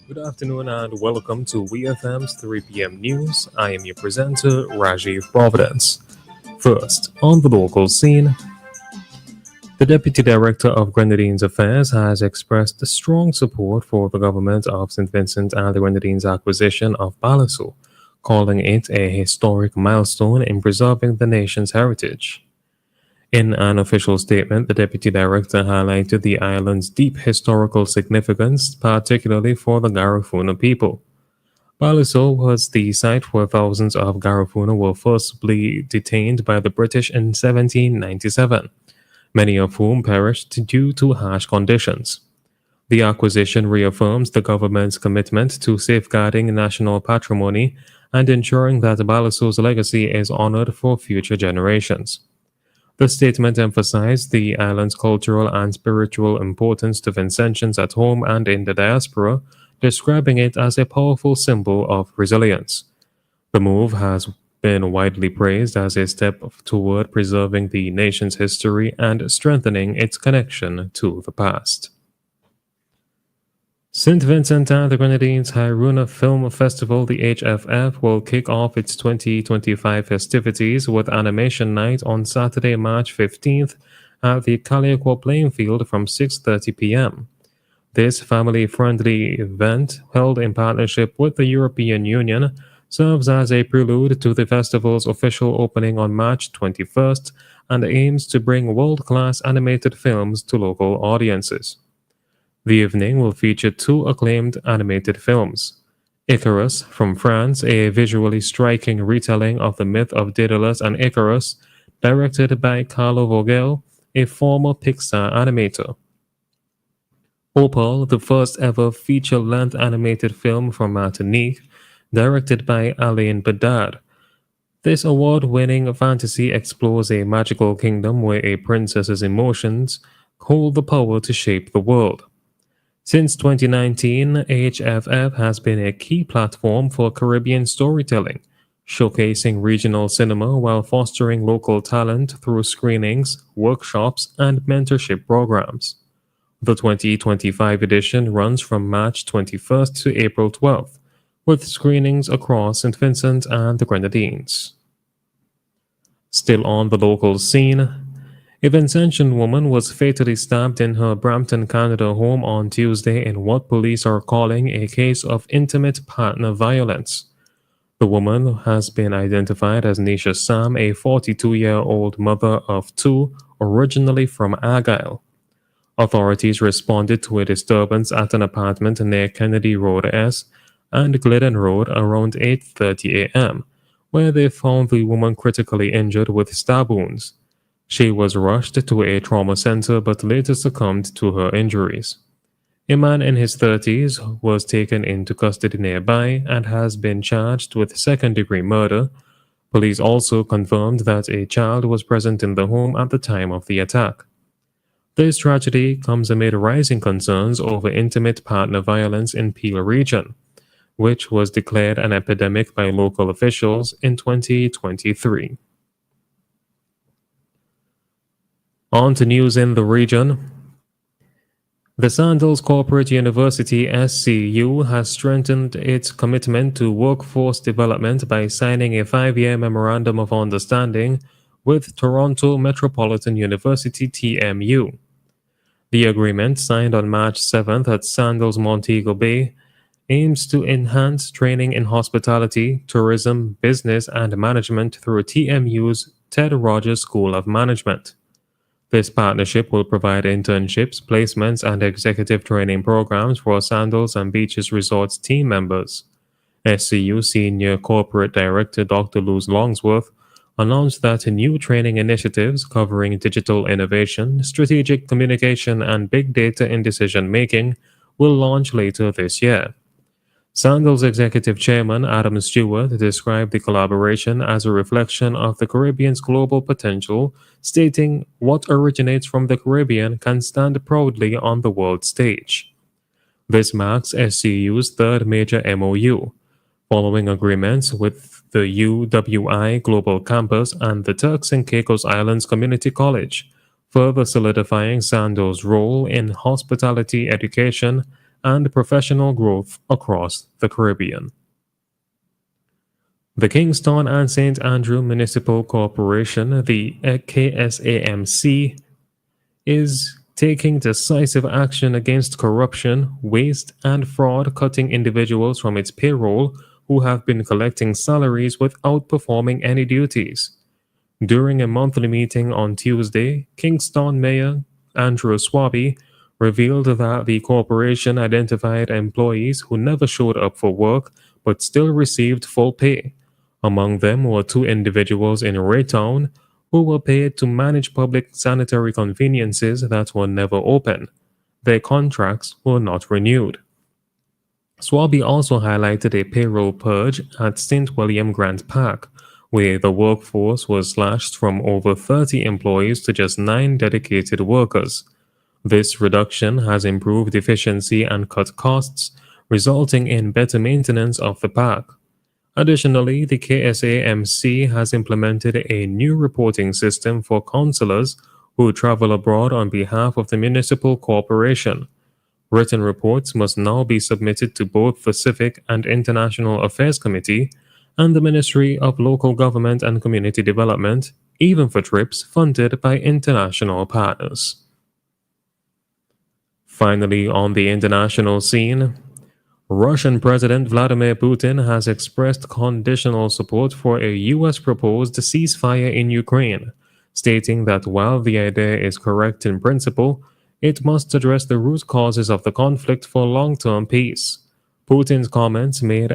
Good afternoon and welcome to WeFM's 3 p.m. news. I am your presenter, Rajiv Providence. First, on the local scene, the Deputy Director of Grenadines Affairs has expressed strong support for the government of St. Vincent and the Grenadines' acquisition of Balasu, calling it a historic milestone in preserving the nation's heritage. In an official statement, the Deputy Director highlighted the island's deep historical significance, particularly for the Garifuna people. Baliso was the site where thousands of Garifuna were forcibly detained by the British in 1797, many of whom perished due to harsh conditions. The acquisition reaffirms the government's commitment to safeguarding national patrimony and ensuring that Baliso's legacy is honored for future generations. The statement emphasized the island's cultural and spiritual importance to Vincentians at home and in the diaspora, describing it as a powerful symbol of resilience. The move has been widely praised as a step toward preserving the nation's history and strengthening its connection to the past. St. Vincent and the Grenadines Hairuna Film Festival, the HFF, will kick off its 2025 festivities with Animation Night on Saturday, March 15th at the Caliacua Playing Field from 6:30 p.m. This family-friendly event, held in partnership with the European Union, serves as a prelude to the festival's official opening on March 21st and aims to bring world-class animated films to local audiences. The evening will feature two acclaimed animated films. Icarus from France, a visually striking retelling of the myth of Daedalus and Icarus, directed by Carlo Vogel, a former Pixar animator. Opal, the first ever feature-length animated film from Martinique, directed by Alain Bedard. This award-winning fantasy explores a magical kingdom where a princess's emotions hold the power to shape the world. Since 2019, HFF has been a key platform for Caribbean storytelling, showcasing regional cinema while fostering local talent through screenings, workshops, and mentorship programs. The 2025 edition runs from March 21st to April 12th, with screenings across St. Vincent and the Grenadines. Still on the local scene, a Vincentian woman was fatally stabbed in her Brampton, Canada home on Tuesday in what police are calling a case of intimate partner violence. The woman has been identified as Nisha Sam, a 42-year-old mother of two, originally from Argyle. Authorities responded to a disturbance at an apartment near Kennedy Road S and Glidden Road around 8:30 a.m., where they found the woman critically injured with stab wounds. She was rushed to a trauma center but later succumbed to her injuries. A man in his 30s was taken into custody nearby and has been charged with second-degree murder. Police also confirmed that a child was present in the home at the time of the attack. This tragedy comes amid rising concerns over intimate partner violence in Peel region, which was declared an epidemic by local officials in 2023. On to news in the region. The Sandals Corporate University SCU has strengthened its commitment to workforce development by signing a 5-year memorandum of understanding with Toronto Metropolitan University TMU. The agreement, signed on March 7th at Sandals Montego Bay, aims to enhance training in hospitality, tourism, business, and management through TMU's Ted Rogers School of Management. This partnership will provide internships, placements, and executive training programs for Sandals and Beaches Resorts team members. SCU Senior Corporate Director Dr. Luz Longsworth announced that new training initiatives covering digital innovation, strategic communication, and big data in decision making will launch later this year. Sandals Executive Chairman Adam Stewart described the collaboration as a reflection of the Caribbean's global potential, stating, "What originates from the Caribbean can stand proudly on the world stage." This marks SCU's third major MOU, following agreements with the UWI Global Campus and the Turks and Caicos Islands Community College, further solidifying Sandals' role in hospitality education and professional growth across the Caribbean. The Kingston and St. Andrew Municipal Corporation, the KSAMC, is taking decisive action against corruption, waste, and fraud, cutting individuals from its payroll who have been collecting salaries without performing any duties. During a monthly meeting on Tuesday, Kingston Mayor Andrew Swaby revealed that the corporation identified employees who never showed up for work but still received full pay. Among them were two individuals in Raytown who were paid to manage public sanitary conveniences that were never open. Their contracts were not renewed. Swaby also highlighted a payroll purge at St. William Grant Park, where the workforce was slashed from over 30 employees to just 9 dedicated workers. This reduction has improved efficiency and cut costs, resulting in better maintenance of the park. Additionally, the KSAMC has implemented a new reporting system for councillors who travel abroad on behalf of the municipal corporation. Written reports must now be submitted to both the Civic and International Affairs Committee and the Ministry of Local Government and Community Development, even for trips funded by international partners. Finally, on the international scene, Russian President Vladimir Putin has expressed conditional support for a U.S. proposed ceasefire in Ukraine, stating that while the idea is correct in principle, it must address the root causes of the conflict for long-term peace. Putin's comments made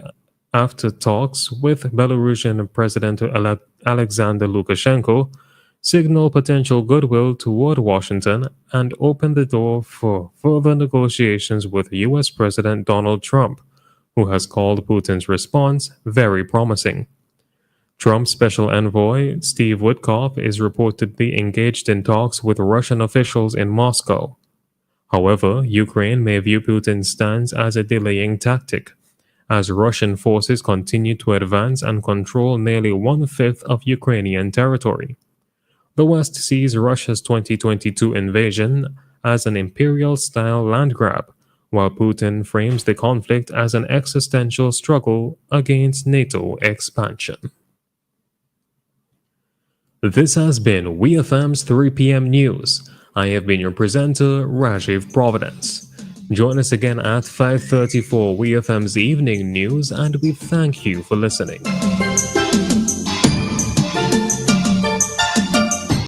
after talks with Belarusian President Alexander Lukashenko signal potential goodwill toward Washington and open the door for further negotiations with U.S. President Donald Trump, who has called Putin's response very promising. Trump's special envoy, Steve Witkoff, is reportedly engaged in talks with Russian officials in Moscow. However, Ukraine may view Putin's stance as a delaying tactic, as Russian forces continue to advance and control nearly one-fifth of Ukrainian territory. The West sees Russia's 2022 invasion as an imperial-style land grab, while Putin frames the conflict as an existential struggle against NATO expansion. This has been WeFM's 3 p.m. News. I have been your presenter, Rajiv Providence. Join us again at 5:30 for WeFM's Evening News, and we thank you for listening.